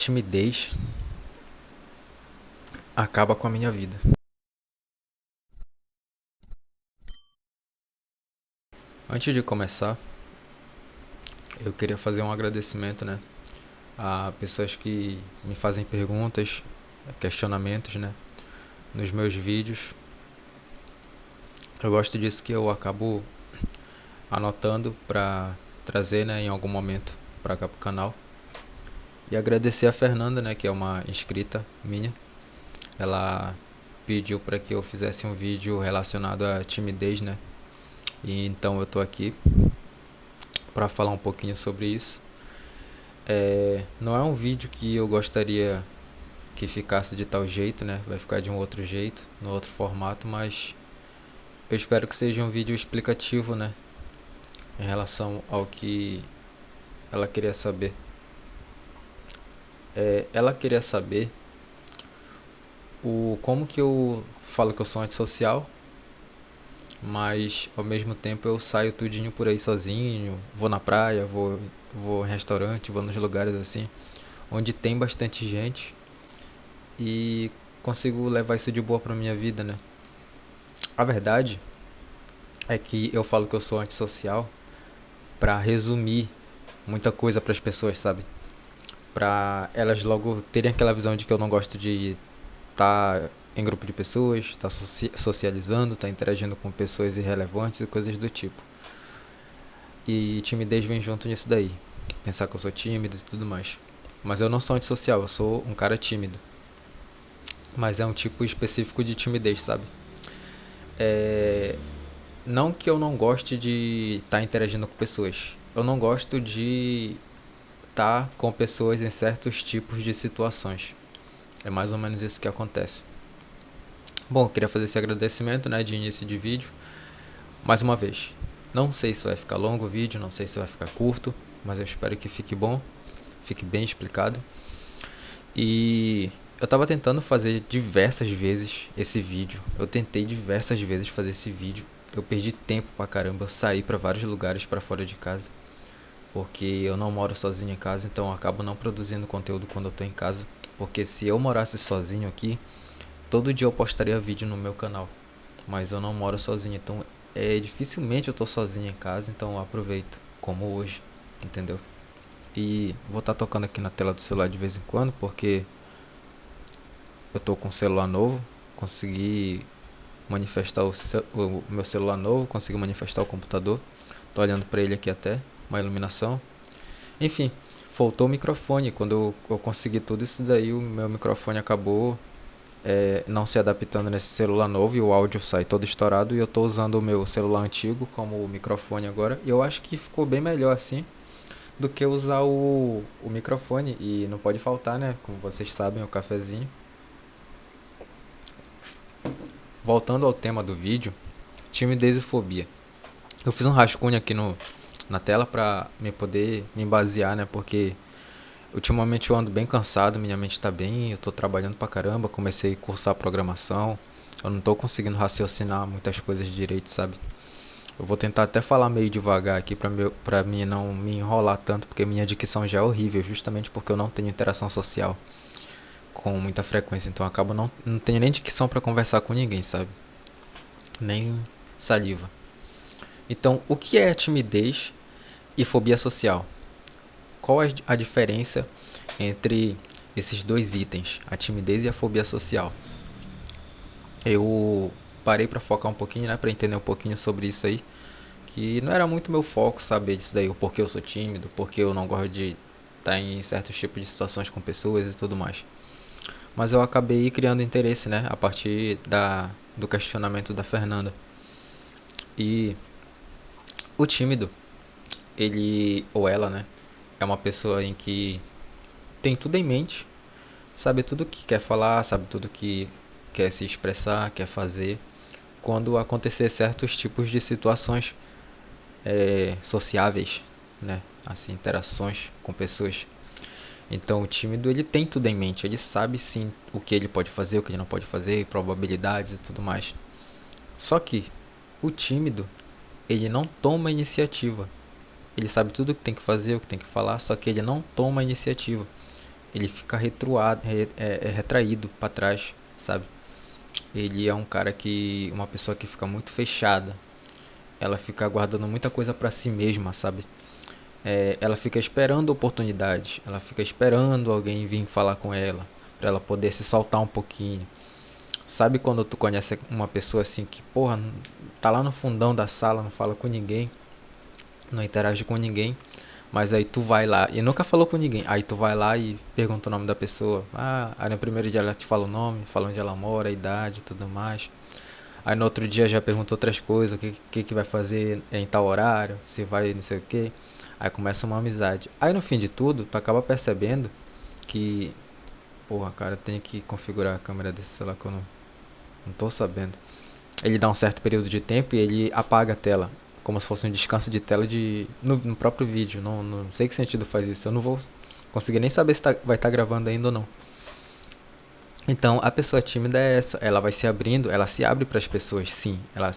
Timidez acaba com a minha vida. Antes de começar, eu queria fazer um agradecimento, a pessoas que me fazem perguntas, questionamentos, nos meus vídeos. Eu gosto disso que eu acabo anotando para trazer, em algum momento para cá pro canal. E agradecer a Fernanda, que é uma inscrita minha. Ela pediu para que eu fizesse um vídeo relacionado à timidez, E então eu tô aqui para falar um pouquinho sobre isso. Não é um vídeo que eu gostaria que ficasse de tal jeito, vai ficar de um outro jeito, no outro formato, mas eu espero que seja um vídeo explicativo, em relação ao que ela queria saber. Ela queria saber como que eu falo que eu sou antissocial, mas ao mesmo tempo eu saio tudinho por aí sozinho, vou na praia, vou em restaurante, vou nos lugares assim, onde tem bastante gente e consigo levar isso de boa pra minha vida, A verdade é que eu falo que eu sou antissocial pra resumir muita coisa pras pessoas, sabe? Pra elas logo terem aquela visão de que eu não gosto de estar em grupo de pessoas, estar socializando, estar interagindo com pessoas irrelevantes e coisas do tipo. E timidez vem junto nisso daí. Pensar que eu sou tímido e tudo mais. Mas eu não sou antissocial, eu sou um cara tímido. Mas é um tipo específico de timidez, sabe? Não que eu não goste de estar interagindo com pessoas. Eu não gosto de estar com pessoas em certos tipos de situações. É mais ou menos isso que acontece. Bom, eu queria fazer esse agradecimento, de início de vídeo. Mais uma vez, não sei se vai ficar longo o vídeo, não sei se vai ficar curto, mas eu espero que fique bom, fique bem explicado. E eu tava tentando fazer diversas vezes esse vídeo. Eu tentei diversas vezes fazer esse vídeo. Eu perdi tempo pra caramba, eu saí pra vários lugares pra fora de casa, porque eu não moro sozinho em casa, então eu acabo não produzindo conteúdo quando eu tô em casa. Porque se eu morasse sozinho aqui, todo dia eu postaria vídeo no meu canal. Mas eu não moro sozinho, então dificilmente eu tô sozinho em casa, então eu aproveito, como hoje, entendeu? E vou estar tocando aqui na tela do celular de vez em quando, porque eu tô com um celular novo, consegui manifestar o meu celular novo, consegui manifestar o computador. Tô olhando pra ele aqui até, uma iluminação. Enfim, faltou o microfone. Quando eu consegui tudo isso daí, o meu microfone acabou não se adaptando nesse celular novo e o áudio sai todo estourado. E eu tô usando o meu celular antigo como microfone agora. E eu acho que ficou bem melhor assim do que usar o microfone. E não pode faltar, como vocês sabem, o cafezinho. Voltando ao tema do vídeo, timidez e fobia. Eu fiz um rascunho aqui na tela pra me poder me basear, porque ultimamente eu ando bem cansado, minha mente tá bem, eu tô trabalhando pra caramba, comecei a cursar programação, eu não tô conseguindo raciocinar muitas coisas direito, sabe? Eu vou tentar até falar meio devagar aqui pra mim não me enrolar tanto, porque minha dicção já é horrível, justamente porque eu não tenho interação social com muita frequência, então eu acabo não tenho nem dicção pra conversar com ninguém, sabe? Nem saliva. Então, o que é timidez e fobia social? Qual é a diferença entre esses dois itens, a timidez e a fobia social? Eu parei para focar um pouquinho, para entender um pouquinho sobre isso aí, que não era muito meu foco saber disso daí, o porquê eu sou tímido, porque eu não gosto de estar em certos tipos de situações com pessoas e tudo mais. Mas eu acabei criando interesse, a partir do questionamento da Fernanda. E o tímido, ele ou ela, é uma pessoa em que tem tudo em mente, sabe tudo que quer falar, sabe tudo que quer se expressar, quer fazer, quando acontecer certos tipos de situações sociáveis, assim, interações com pessoas. Então o tímido, ele tem tudo em mente, ele sabe sim o que ele pode fazer, o que ele não pode fazer, probabilidades e tudo mais. Só que o tímido, ele não toma iniciativa. Ele sabe tudo o que tem que fazer, o que tem que falar, só que ele não toma iniciativa. ele fica retraído para trás, sabe? Ele é um cara que, uma pessoa que fica muito fechada. Ela fica guardando muita coisa para si mesma, sabe? Ela fica esperando oportunidades, ela fica esperando alguém vir falar com ela, para ela poder se soltar um pouquinho. Sabe quando tu conhece uma pessoa assim que, porra, tá lá no fundão da sala, não fala com ninguém, não interage com ninguém, mas aí tu vai lá e nunca falou com ninguém. Aí tu vai lá e pergunta o nome da pessoa. Aí no primeiro dia ela te fala o nome, fala onde ela mora, a idade e tudo mais. Aí no outro dia já pergunta outras coisas, o que vai fazer em tal horário, se vai não sei o que. Aí começa uma amizade. Aí no fim de tudo, tu acaba percebendo que, porra, cara, eu tenho que configurar a câmera desse celular que eu não tô sabendo. Ele dá um certo período de tempo e ele apaga a tela, como se fosse um descanso de tela no próprio vídeo. Não sei que sentido faz isso. Eu não vou conseguir nem saber se vai estar gravando ainda ou não. Então a pessoa tímida é essa, ela vai se abrindo, ela se abre para as pessoas, sim, ela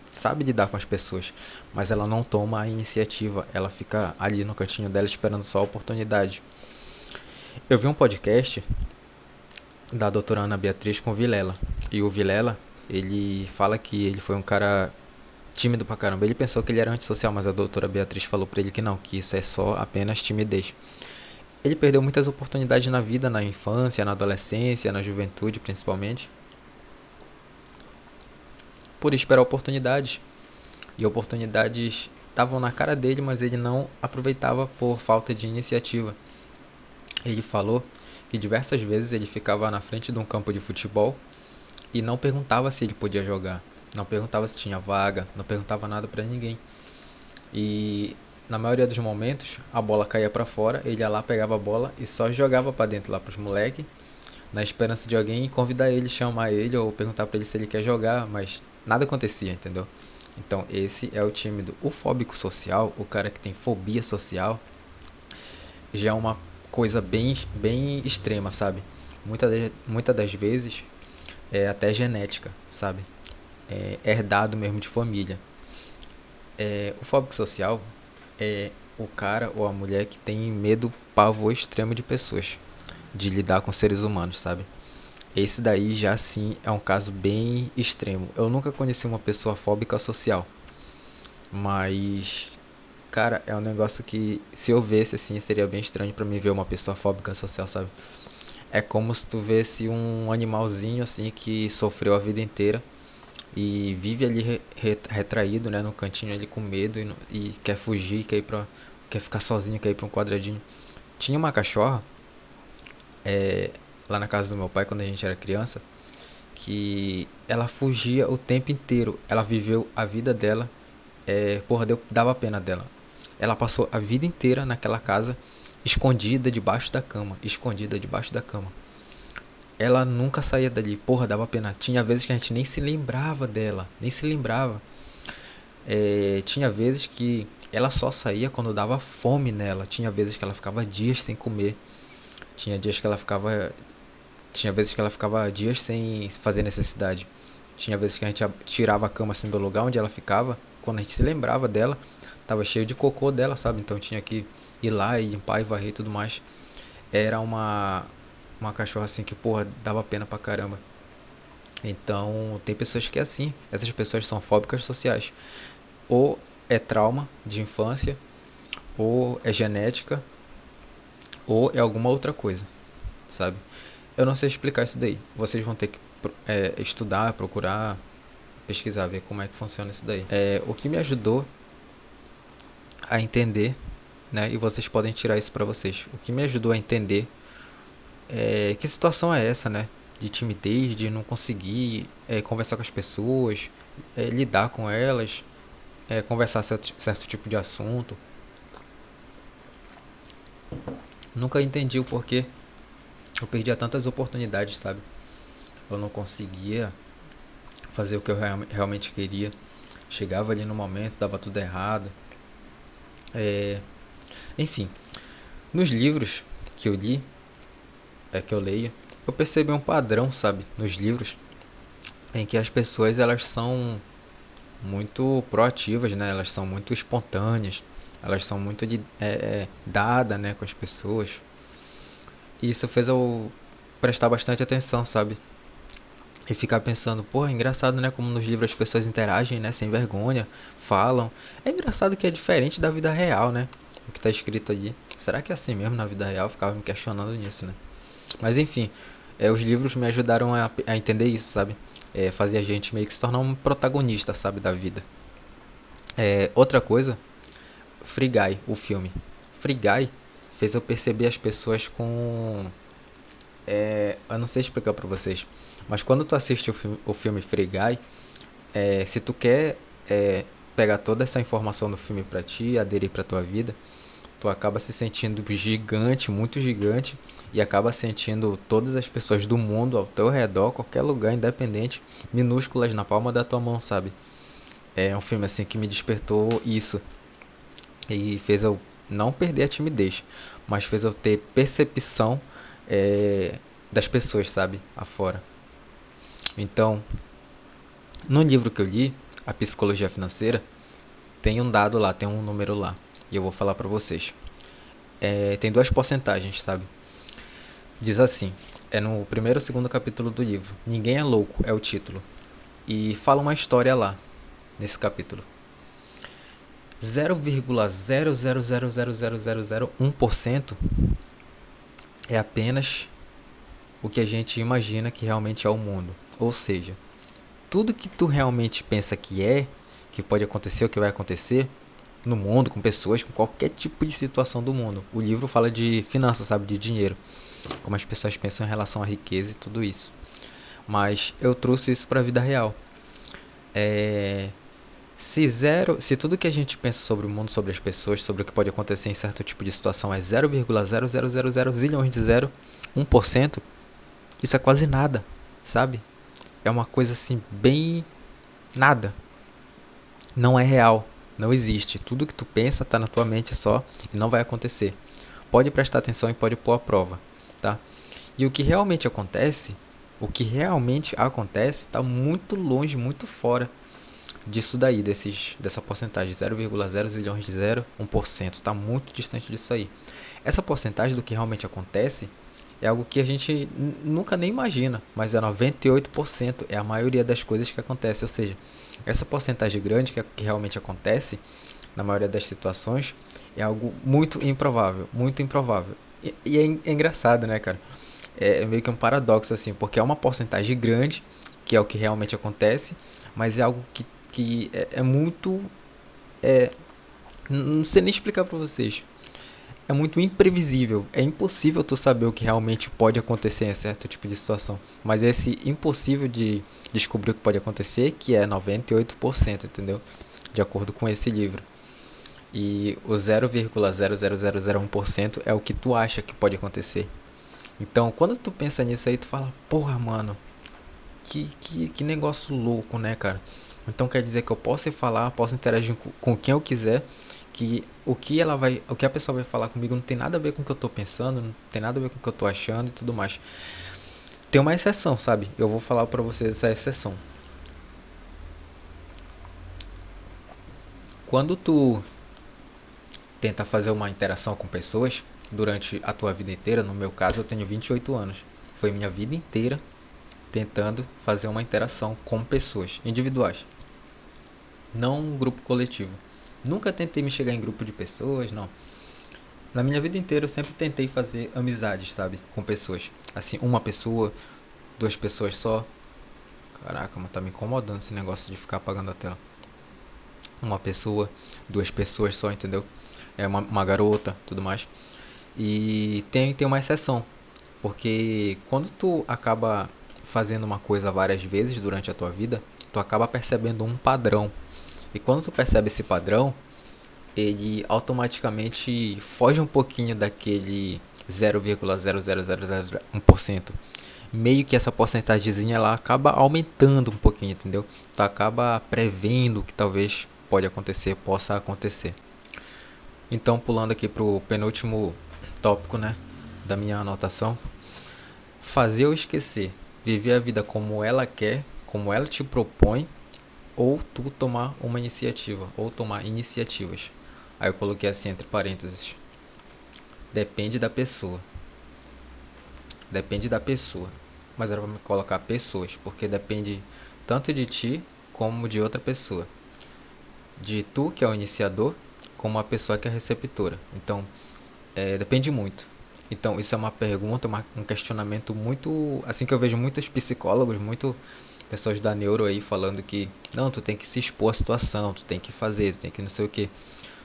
sabe lidar com as pessoas, mas ela não toma a iniciativa, ela fica ali no cantinho dela esperando só a oportunidade. Eu vi um podcast da doutora Ana Beatriz com o Vilela, e o Vilela, ele fala que ele foi um cara tímido pra caramba. Ele pensou que ele era antissocial, mas a doutora Beatriz falou pra ele que não, que isso é só apenas timidez. Ele perdeu muitas oportunidades na vida, na infância, na adolescência, na juventude principalmente, por esperar oportunidades. E oportunidades estavam na cara dele, mas ele não aproveitava por falta de iniciativa. Ele falou que diversas vezes ele ficava na frente de um campo de futebol e não perguntava se ele podia jogar, não perguntava se tinha vaga, não perguntava nada pra ninguém. E na maioria dos momentos a bola caía pra fora, ele ia lá, pegava a bola e só jogava pra dentro lá pros moleques, na esperança de alguém convidar ele, chamar ele ou perguntar pra ele se ele quer jogar, mas nada acontecia, entendeu? Então esse é o tímido. O fóbico social, o cara que tem fobia social, já é uma coisa bem extrema, sabe? Muitas das vezes é até genética, sabe? É herdado mesmo de família. O fóbico social é o cara ou a mulher que tem medo, pavor extremo de pessoas, de lidar com seres humanos, sabe? Esse daí já sim é um caso bem extremo. Eu nunca conheci uma pessoa fóbica social, mas, cara, é um negócio que se eu visse assim seria bem estranho pra mim ver uma pessoa fóbica social, sabe? É como se tu visse um animalzinho assim que sofreu a vida inteira e vive ali retraído, né, no cantinho ali com medo e quer fugir, quer ficar sozinho, quer ir pra um quadradinho. Tinha uma cachorra lá na casa do meu pai quando a gente era criança, que ela fugia o tempo inteiro. Ela viveu a vida dela, dava pena dela. Ela passou a vida inteira naquela casa, escondida debaixo da cama, escondida debaixo da cama. Ela nunca saía dali, porra, dava pena. Tinha vezes que a gente nem se lembrava dela, nem se lembrava. Tinha vezes que ela só saía quando dava fome nela. Tinha vezes que ela ficava dias sem comer. Tinha vezes que ela ficava dias sem fazer necessidade. Tinha vezes que a gente tirava a cama assim do lugar onde ela ficava. Quando a gente se lembrava dela, tava cheio de cocô dela, sabe? Então tinha que ir lá e limpar e varrer e tudo mais. Era uma cachorra assim que, porra, dava pena pra caramba. Então tem pessoas que é assim. Essas pessoas são fóbicas sociais. Ou é trauma de infância, ou é genética, ou é alguma outra coisa, sabe? Eu não sei explicar isso daí. Vocês vão ter que estudar, procurar, pesquisar, ver como é que funciona isso daí. O que me ajudou a entender, né? E vocês podem tirar isso pra vocês. O que me ajudou a entender que situação é essa, né? De timidez, de não conseguir conversar com as pessoas, lidar com elas, conversar certo tipo de assunto. Nunca entendi o porquê eu perdia tantas oportunidades, sabe? Eu não conseguia fazer o que eu realmente queria. Chegava ali no momento, dava tudo errado. Enfim, nos livros que eu li, que eu leio, eu percebi um padrão, sabe? Nos livros, em que as pessoas elas são muito proativas, né? Elas são muito espontâneas, elas são muito dada, né, com as pessoas. E isso fez eu prestar bastante atenção, sabe? E ficar pensando, porra, é engraçado, né? Como nos livros as pessoas interagem, né? Sem vergonha, falam. É engraçado que é diferente da vida real, né? O que tá escrito ali. Será que é assim mesmo na vida real? Eu ficava me questionando nisso, né? Mas enfim, os livros me ajudaram a entender isso, sabe? Fazer a gente meio que se tornar um protagonista, sabe? Da vida. Outra coisa, Free Guy, o filme. Free Guy fez eu perceber as pessoas com... eu não sei explicar pra vocês, mas quando tu assiste o filme Free Guy, se tu quer pegar toda essa informação do filme pra ti e aderir pra tua vida, tu acaba se sentindo gigante, muito gigante, e acaba sentindo todas as pessoas do mundo ao teu redor, qualquer lugar, independente, minúsculas na palma da tua mão, sabe? É um filme assim que me despertou isso e fez eu não perder a timidez, mas fez eu ter percepção das pessoas, sabe? Afora. Então, no livro que eu li, A Psicologia Financeira, tem um dado lá, tem um número lá, e eu vou falar pra vocês. Tem duas porcentagens, sabe? Diz assim, é no primeiro ou segundo capítulo do livro. Ninguém é louco, é o título. E fala uma história lá, nesse capítulo. 0,0000001% é apenas o que a gente imagina que realmente é o mundo. Ou seja, tudo que tu realmente pensa que pode acontecer, o que vai acontecer no mundo, com pessoas, com qualquer tipo de situação do mundo. O livro fala de finanças, sabe, de dinheiro, como as pessoas pensam em relação à riqueza e tudo isso. Mas eu trouxe isso para a vida real. Se tudo que a gente pensa sobre o mundo, sobre as pessoas, sobre o que pode acontecer em certo tipo de situação é 0,0000 zilhões de 1%, isso é quase nada, sabe? É uma coisa assim, bem nada. Não é real, não existe. Tudo que tu pensa tá na tua mente só e não vai acontecer. Pode prestar atenção e pode pôr à prova, tá? E o que realmente acontece está muito longe, muito fora disso daí, dessa porcentagem, 0,0 zilhões de 1%, está muito distante disso aí. Essa porcentagem do que realmente acontece é algo que a gente nunca nem imagina, mas é 98%, é a maioria das coisas que acontece, ou seja, essa porcentagem grande que realmente acontece, na maioria das situações, é algo muito improvável, muito improvável. E é engraçado, né, cara? É meio que um paradoxo, assim, porque é uma porcentagem grande, que é o que realmente acontece, mas é algo que é muito... não sei nem explicar pra vocês. É muito imprevisível. É impossível tu saber o que realmente pode acontecer em certo tipo de situação. Mas esse impossível de descobrir o que pode acontecer, que é 98%, entendeu? De acordo com esse livro. E o 0,00001% é o que tu acha que pode acontecer. Então, quando tu pensa nisso aí, tu fala, porra, mano, que negócio louco, né, cara? Então quer dizer que eu posso falar, posso interagir com quem eu quiser, que o que a pessoa vai falar comigo não tem nada a ver com o que eu tô pensando, não tem nada a ver com o que eu tô achando e tudo mais. Tem uma exceção, sabe? Eu vou falar pra vocês essa exceção. Quando tu tenta fazer uma interação com pessoas durante a tua vida inteira, no meu caso eu tenho 28 anos, foi minha vida inteira tentando fazer uma interação com pessoas individuais, não um grupo coletivo. Nunca tentei me chegar em grupo de pessoas, não. Na minha vida inteira eu sempre tentei fazer amizades, sabe? Com pessoas. Assim, uma pessoa, duas pessoas só. Caraca, mas tá me incomodando esse negócio de ficar apagando a tela. Uma pessoa, duas pessoas só, entendeu? É uma garota, tudo mais. E tem uma exceção. Porque quando tu acaba fazendo uma coisa várias vezes durante a tua vida, tu acaba percebendo um padrão. E quando tu percebe esse padrão, ele automaticamente foge um pouquinho daquele 0,00001%. Meio que essa porcentagemzinha ela acaba aumentando um pouquinho, entendeu? Tu acaba prevendo que talvez possa acontecer. Então, pulando aqui pro penúltimo tópico, né, da minha anotação, fazer ou esquecer, viver a vida como ela quer, como ela te propõe, ou tu tomar uma iniciativa, ou tomar iniciativas. Aí eu coloquei assim entre parênteses, depende da pessoa. depende da pessoa. Mas era pra me colocar pessoas, porque depende tanto de ti como de outra pessoa. De tu, que é o iniciador, como a pessoa que é a receptora. Então, depende muito. Então, isso é uma pergunta, um questionamento muito, assim, que eu vejo muitos psicólogos, muito pessoas da neuro aí falando que não, tu tem que se expor à situação, tu tem que fazer, tu tem que não sei o que.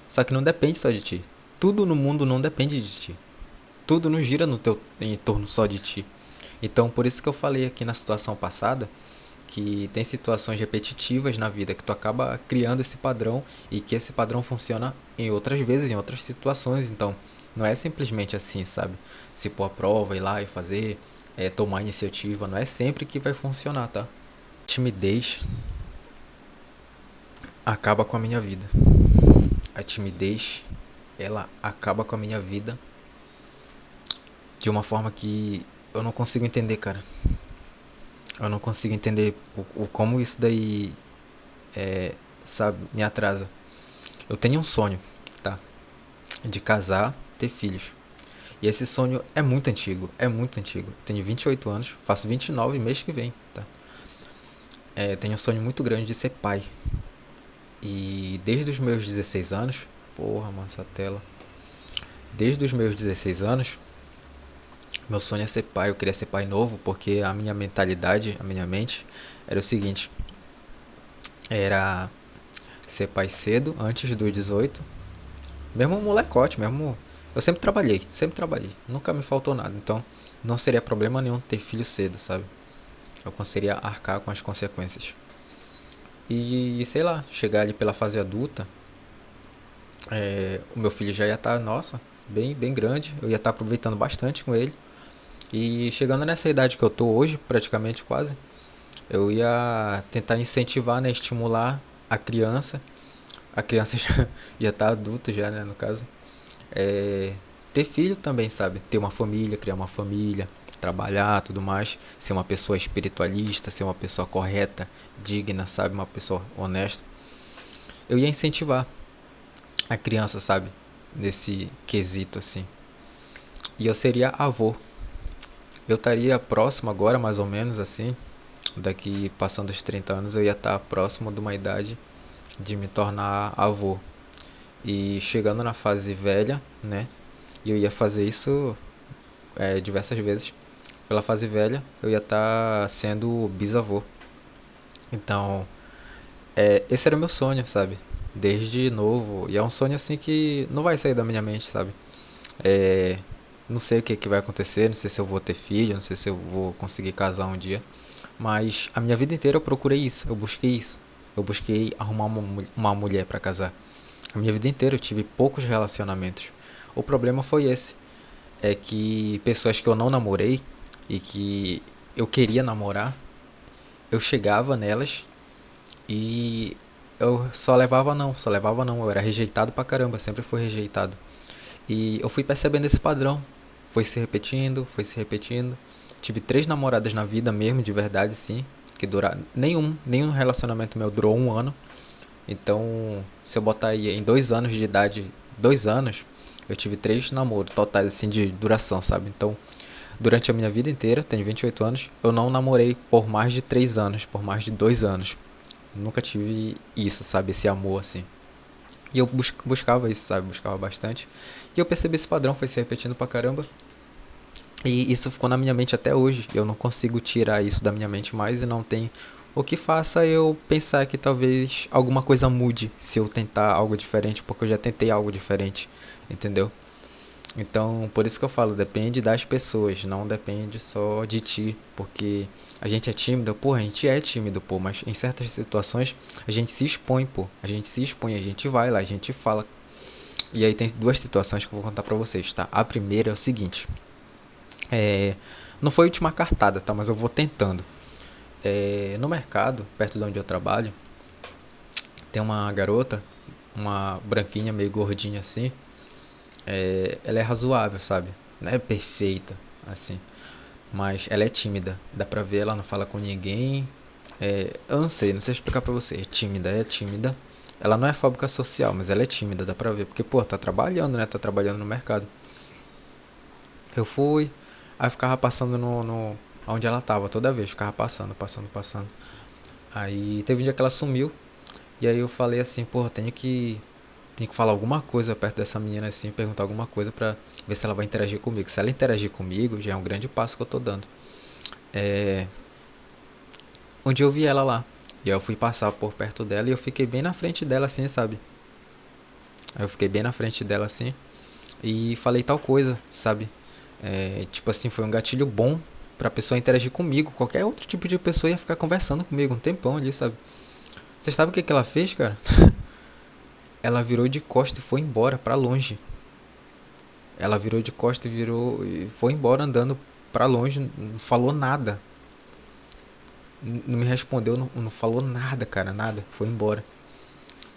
Só que não depende só de ti. Tudo no mundo não depende de ti. Tudo não gira no teu em torno só de ti. Então, por isso que eu falei aqui na situação passada que tem situações repetitivas na vida que tu acaba criando esse padrão e que esse padrão funciona em outras vezes, em outras situações. Então, não é simplesmente assim, sabe? Se pôr a prova, ir lá e fazer, tomar iniciativa, não é sempre que vai funcionar, tá? Timidez acaba com a minha vida. A timidez, ela acaba com a minha vida de uma forma que eu não consigo entender, cara. Eu não consigo entender como isso daí, sabe, me atrasa. Eu tenho um sonho, tá? De casar, ter filhos. E esse sonho é muito antigo, é muito antigo. Tenho 28 anos, faço 29 mês que vem, tá? Tenho um sonho muito grande de ser pai. E desde os meus 16 anos, porra, mano, essa tela. Desde os meus 16 anos, meu sonho é ser pai. Eu queria ser pai novo porque a minha mentalidade, a minha mente, era o seguinte: era ser pai cedo, antes dos 18. Mesmo molecote, mesmo. Eu sempre trabalhei, nunca me faltou nada. Então, não seria problema nenhum ter filho cedo, sabe? Eu conseguiria arcar com as consequências. E sei lá, chegar ali pela fase adulta, o meu filho já ia estar, nossa, bem grande. Eu ia estar aproveitando bastante com ele. E chegando nessa idade que eu tô hoje, praticamente quase, eu ia tentar incentivar, né, estimular a criança. A criança já tá adulta já, né, no caso. Ter filho também, sabe? Ter uma família, criar uma família, trabalhar, tudo mais, ser uma pessoa espiritualista, ser uma pessoa correta, digna, sabe? Uma pessoa honesta. Eu ia incentivar a criança, sabe? Nesse quesito, assim. E eu seria avô. Eu estaria próximo agora, mais ou menos, assim. Daqui, passando os 30 anos, eu ia estar próximo de uma idade de me tornar avô. E chegando na fase velha, né? E eu ia fazer isso diversas vezes. Pela fase velha, eu ia estar sendo bisavô. Então, esse era o meu sonho, sabe? Desde novo. E é um sonho assim que não vai sair da minha mente, sabe? Não sei o que vai acontecer, não sei se eu vou ter filho, não sei se eu vou conseguir casar um dia. Mas a minha vida inteira eu procurei isso, eu busquei isso. Eu busquei arrumar uma mulher pra casar. A minha vida inteira eu tive poucos relacionamentos. O problema foi esse. É que pessoas que eu não namorei e que eu queria namorar, eu chegava nelas e eu só levava não, eu era rejeitado pra caramba, sempre fui rejeitado. E eu fui percebendo esse padrão, foi se repetindo, foi se repetindo. Tive 3 namoradas na vida mesmo, de verdade, sim, que duraram, nenhum relacionamento meu durou 1 ano. Então, se eu botar aí em 2 anos de idade, 2 anos, eu tive 3 namoros totais, assim, de duração, sabe? Então, durante a minha vida inteira, tenho 28 anos, eu não namorei por mais de 3 anos, por mais de 2 anos. Nunca tive isso, sabe? Esse amor, assim. E eu buscava isso, sabe? Buscava bastante. E eu percebi esse padrão, foi se repetindo pra caramba. E isso ficou na minha mente até hoje. Eu não consigo tirar isso da minha mente mais e não tem o que faça eu pensar que talvez alguma coisa mude se eu tentar algo diferente, porque eu já tentei algo diferente, entendeu? Então, por isso que eu falo, depende das pessoas, não depende só de ti, porque a gente é tímido, porra, a gente é tímido, pô, mas em certas situações a gente se expõe, pô, a gente vai lá, a gente fala. E aí tem 2 situações que eu vou contar pra vocês, tá? A primeira é o seguinte, não foi a última cartada, tá, mas eu vou tentando. No mercado, perto de onde eu trabalho, tem uma garota, uma branquinha, meio gordinha assim. Ela é razoável, sabe? Não é perfeita, assim. Mas ela é tímida. Dá pra ver, ela não fala com ninguém. Eu não sei explicar pra você. É tímida. Ela não é fóbica social, mas ela é tímida, dá pra ver. Porque, pô, tá trabalhando, né? Tá trabalhando no mercado. Eu fui, Aí eu ficava passando no onde ela tava toda vez, ficava passando. Aí teve um dia que ela sumiu, e aí eu falei assim, porra, tenho que falar alguma coisa perto dessa menina assim, perguntar alguma coisa pra ver se ela vai interagir comigo. Se ela interagir comigo, já é um grande passo que eu tô dando. É, um dia eu vi ela lá, e aí eu fui passar por perto dela e eu fiquei bem na frente dela assim, sabe? Aí eu fiquei bem na frente dela assim e falei tal coisa, sabe? Tipo assim, foi um gatilho bom pra pessoa interagir comigo. Qualquer outro tipo de pessoa ia ficar conversando comigo um tempão ali, sabe? Você sabe o que ela fez, cara? Ela virou de costa e foi embora pra longe. Ela virou de costa e foi embora andando pra longe, não falou nada. Não me respondeu, não falou nada, cara, nada. Foi embora.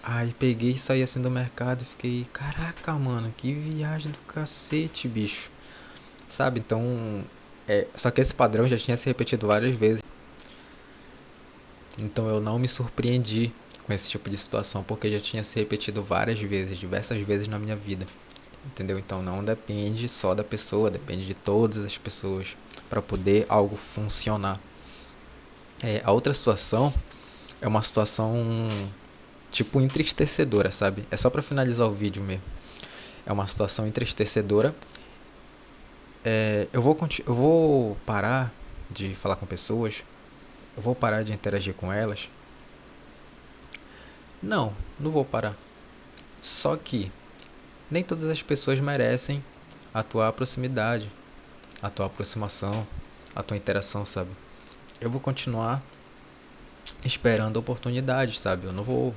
Aí peguei e saí assim do mercado e fiquei, caraca, mano, que viagem do cacete, bicho. Sabe? Então, só que esse padrão já tinha se repetido várias vezes. Então eu não me surpreendi com esse tipo de situação, porque já tinha se repetido várias vezes, diversas vezes na minha vida. Entendeu? Então não depende só da pessoa, depende de todas as pessoas para poder algo funcionar. A outra situação é uma situação tipo entristecedora, sabe? É só para finalizar o vídeo mesmo. É uma situação entristecedora. Eu vou parar de falar com pessoas. Eu vou parar de interagir com elas. Não vou parar. Só que nem todas as pessoas merecem a tua proximidade, a tua aproximação, a tua interação, sabe? Eu vou continuar esperando oportunidades, sabe? Eu não vou,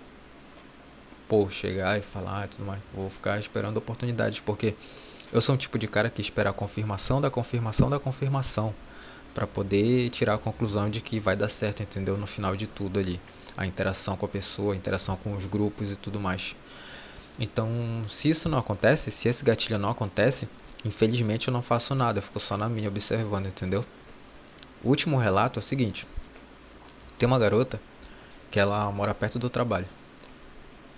chegar e falar e tudo mais. Vou ficar esperando oportunidades, porque eu sou um tipo de cara que espera a confirmação da confirmação da confirmação para poder tirar a conclusão de que vai dar certo, entendeu? No final de tudo ali, a interação com a pessoa, a interação com os grupos e tudo mais. Então, se isso não acontece, se esse gatilho não acontece, infelizmente eu não faço nada, eu fico só na minha observando, entendeu? O último relato é o seguinte: tem uma garota que ela mora perto do trabalho.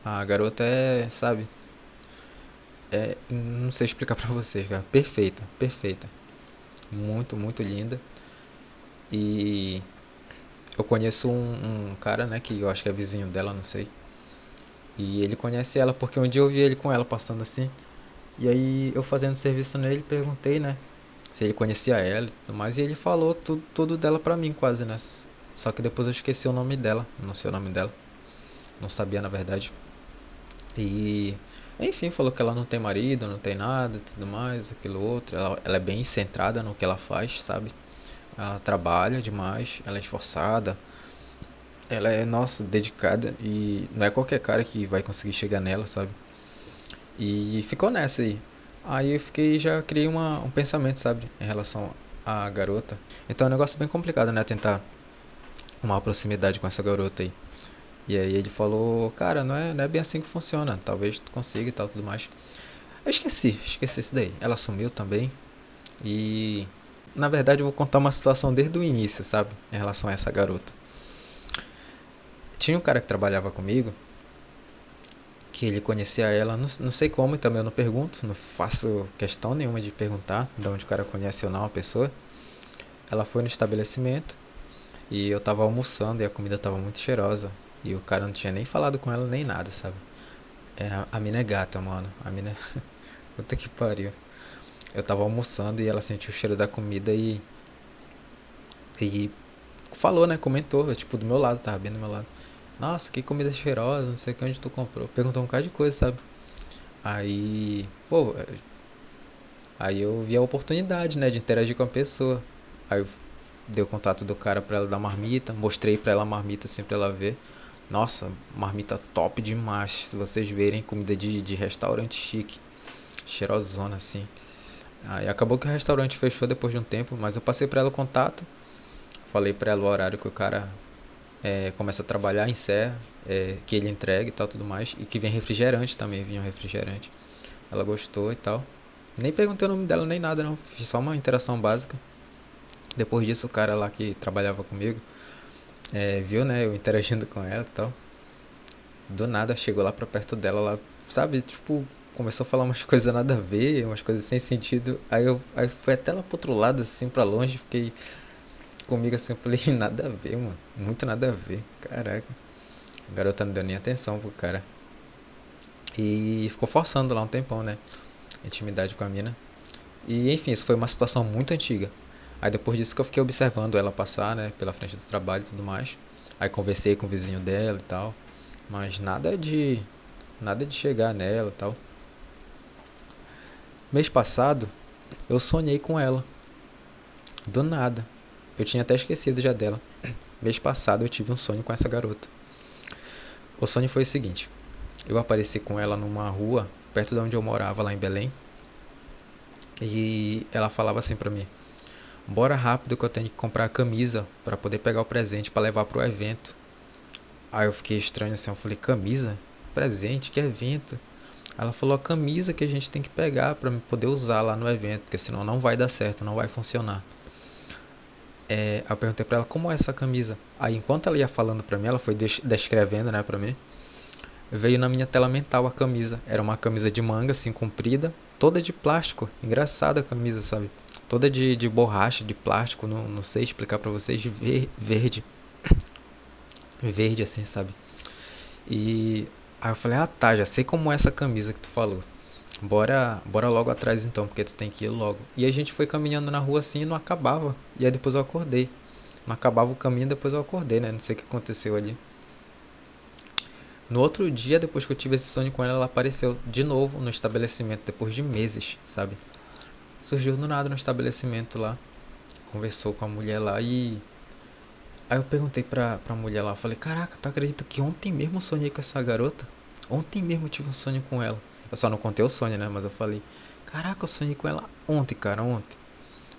A garota sabe, não sei explicar pra vocês, cara, perfeita, perfeita, muito, muito linda. E eu conheço um cara, né, que eu acho que é vizinho dela, não sei. E ele conhece ela porque um dia eu vi ele com ela passando assim. E aí eu fazendo serviço nele, perguntei, né, se ele conhecia ela e tudo mais. E ele falou tudo dela pra mim quase, né. Só que depois eu esqueci o nome dela, não sei o nome dela. Não sabia na verdade. E enfim, falou que ela não tem marido, não tem nada, tudo mais, aquilo outro. Ela é bem centrada no que ela faz, sabe? Ela trabalha demais, ela é esforçada, ela é, nossa, dedicada e não é qualquer cara que vai conseguir chegar nela, sabe? E ficou nessa aí. Aí eu fiquei, já criei um pensamento, sabe, em relação à garota. Então é um negócio bem complicado, né, tentar uma proximidade com essa garota aí. E aí ele falou, cara, não é bem assim que funciona, talvez tu consiga e tal, tudo mais. Eu esqueci isso daí. Ela sumiu também. E na verdade eu vou contar uma situação desde o início, sabe, em relação a essa garota. Tinha um cara que trabalhava comigo, que ele conhecia ela, não sei como, e também eu não pergunto, não faço questão nenhuma de perguntar de onde o cara conhece ou não a pessoa. Ela foi no estabelecimento e eu tava almoçando e a comida tava muito cheirosa. E o cara não tinha nem falado com ela nem nada, sabe? A mina é gata, mano. A mina é... Puta que pariu. Eu tava almoçando e ela sentiu o cheiro da comida e falou, né? Comentou, tipo, do meu lado, tava bem do meu lado. Nossa, que comida cheirosa, não sei que onde tu comprou. Perguntou um bocado de coisa, sabe? Aí, pô, aí eu vi a oportunidade, né, de interagir com a pessoa. Aí eu dei o contato do cara pra ela dar marmita, mostrei pra ela a marmita assim pra ela ver. Nossa, marmita top demais. Se vocês verem, comida de restaurante chique, cheirosona assim. Aí acabou que o restaurante fechou depois de um tempo, mas eu passei pra ela o contato. Falei pra ela o horário que o cara começa a trabalhar, encerra, que ele entrega e tal, tudo mais. E que vem refrigerante também, vinha um refrigerante. Ela gostou e tal. Nem perguntei o nome dela nem nada, não. Fiz só uma interação básica. Depois disso, o cara lá que trabalhava comigo viu, né, eu interagindo com ela e tal. Do nada chegou lá pra perto dela, lá, sabe, tipo, começou a falar umas coisas nada a ver, umas coisas sem sentido. Aí fui até lá pro outro lado, assim, pra longe, fiquei comigo assim, eu falei, nada a ver, mano. Muito nada a ver. Caraca. A garota não deu nem atenção pro cara. E ficou forçando lá um tempão, né? Intimidade com a mina. E enfim, isso foi uma situação muito antiga. Aí depois disso que eu fiquei observando ela passar, né? Pela frente do trabalho e tudo mais. Aí conversei com o vizinho dela e tal. Mas nada de chegar nela e tal. Mês passado, eu sonhei com ela. Do nada. Eu tinha até esquecido já dela. Mês passado eu tive um sonho com essa garota. O sonho foi o seguinte. Eu apareci com ela numa rua, perto de onde eu morava, lá em Belém. E ela falava assim pra mim: bora rápido que eu tenho que comprar a camisa pra poder pegar o presente pra levar pro evento. Aí eu fiquei estranho assim, eu falei: camisa? Presente? Que evento? Ela falou: a camisa que a gente tem que pegar pra poder usar lá no evento, porque senão não vai dar certo, não vai funcionar. Eu perguntei pra ela: como é essa camisa? Aí enquanto ela ia falando pra mim, ela foi descrevendo, né, pra mim. Veio na minha tela mental a camisa. Era uma camisa de manga, assim, comprida, toda de plástico. Engraçada a camisa, sabe? Toda de borracha, de plástico, não sei explicar pra vocês, de verde. Verde, assim, sabe? E aí eu falei: ah tá, já sei como é essa camisa que tu falou. Bora logo atrás então, porque tu tem que ir logo. E a gente foi caminhando na rua assim e não acabava. E aí depois eu acordei. Não acabava o caminho, depois eu acordei, né? Não sei o que aconteceu ali. No outro dia, depois que eu tive esse sonho com ela, ela apareceu de novo no estabelecimento, depois de meses, sabe? Surgiu do nada no estabelecimento lá, conversou com a mulher lá e... Aí eu perguntei pra mulher lá, falei: caraca, tu acredita que ontem mesmo eu sonhei com essa garota? Ontem mesmo eu tive um sonho com ela. Eu só não contei o sonho, né? Mas eu falei: caraca, eu sonhei com ela ontem, cara, ontem.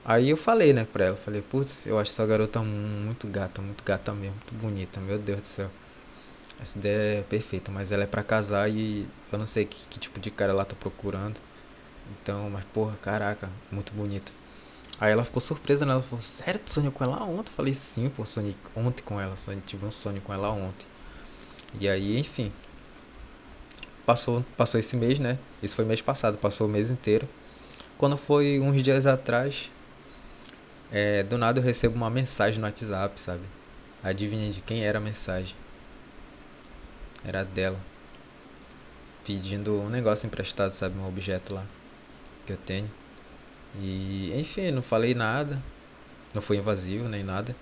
Aí eu falei, né, pra ela, falei: putz, eu acho essa garota muito gata mesmo, muito bonita, meu Deus do céu. Essa ideia é perfeita, mas ela é pra casar e eu não sei que tipo de cara ela tá procurando. Então, mas porra, caraca, muito bonita. Aí ela ficou surpresa, né? Ela falou: sério, tu sonhou com ela ontem? Eu falei: sim, pô, sonhei ontem com ela. Tive um sonho com ela ontem. E aí, enfim, passou esse mês, né? Isso foi mês passado, passou o mês inteiro. Quando foi uns dias atrás, do nada eu recebo uma mensagem no WhatsApp, sabe? Adivinha de quem era a mensagem? Era dela, pedindo um negócio emprestado, sabe? Um objeto lá que eu tenho. E enfim, não falei nada, não foi invasivo nem nada.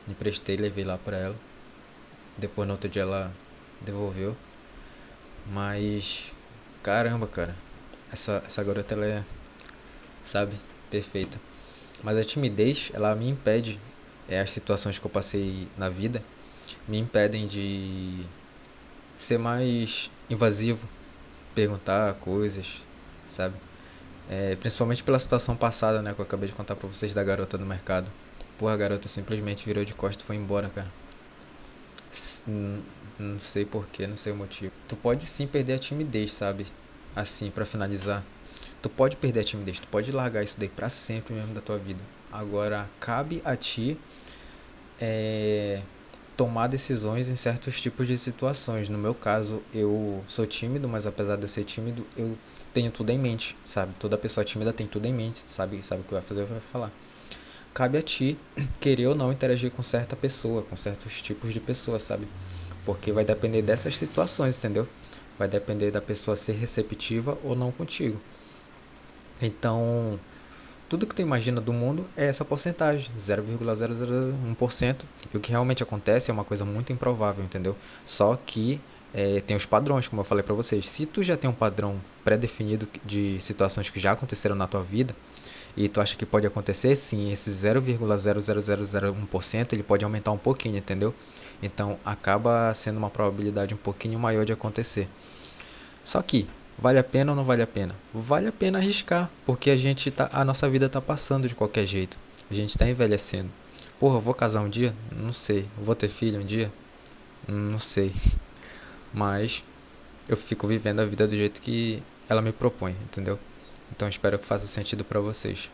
Emprestei, levei lá pra ela. Depois no outro dia ela devolveu. Mas caramba, cara, essa garota ela é, sabe, perfeita. Mas a timidez, ela me impede, as situações que eu passei na vida me impedem de ser mais invasivo, perguntar coisas, sabe? Principalmente pela situação passada, né, que eu acabei de contar pra vocês da garota no mercado. Porra, a garota simplesmente virou de costas e foi embora, cara. Não sei porquê, não sei o motivo. Tu pode sim perder a timidez, sabe? Assim, pra finalizar. Tu pode perder a timidez, tu pode largar isso daí pra sempre mesmo da tua vida. Agora, cabe a ti tomar decisões em certos tipos de situações. No meu caso, eu sou tímido, mas apesar de eu ser tímido, eu tenho tudo em mente, sabe? Toda pessoa tímida tem tudo em mente, sabe o que vai fazer, vai falar. Cabe a ti querer ou não interagir com certa pessoa, com certos tipos de pessoas, sabe? Porque vai depender dessas situações, entendeu? Vai depender da pessoa ser receptiva ou não contigo. Então, tudo que tu imagina do mundo é essa porcentagem, 0,001%. E o que realmente acontece é uma coisa muito improvável, entendeu? Só que tem os padrões, como eu falei pra vocês. Se tu já tem um padrão pré-definido de situações que já aconteceram na tua vida, e tu acha que pode acontecer, sim, esse 0,0001% ele pode aumentar um pouquinho, entendeu? Então acaba sendo uma probabilidade um pouquinho maior de acontecer. Só que vale a pena ou não vale a pena? Vale a pena arriscar, porque a nossa vida tá passando de qualquer jeito. A gente tá envelhecendo. Porra, eu vou casar um dia? Não sei. Vou ter filho um dia? Não sei. Mas eu fico vivendo a vida do jeito que ela me propõe, entendeu? Então espero que faça sentido pra vocês.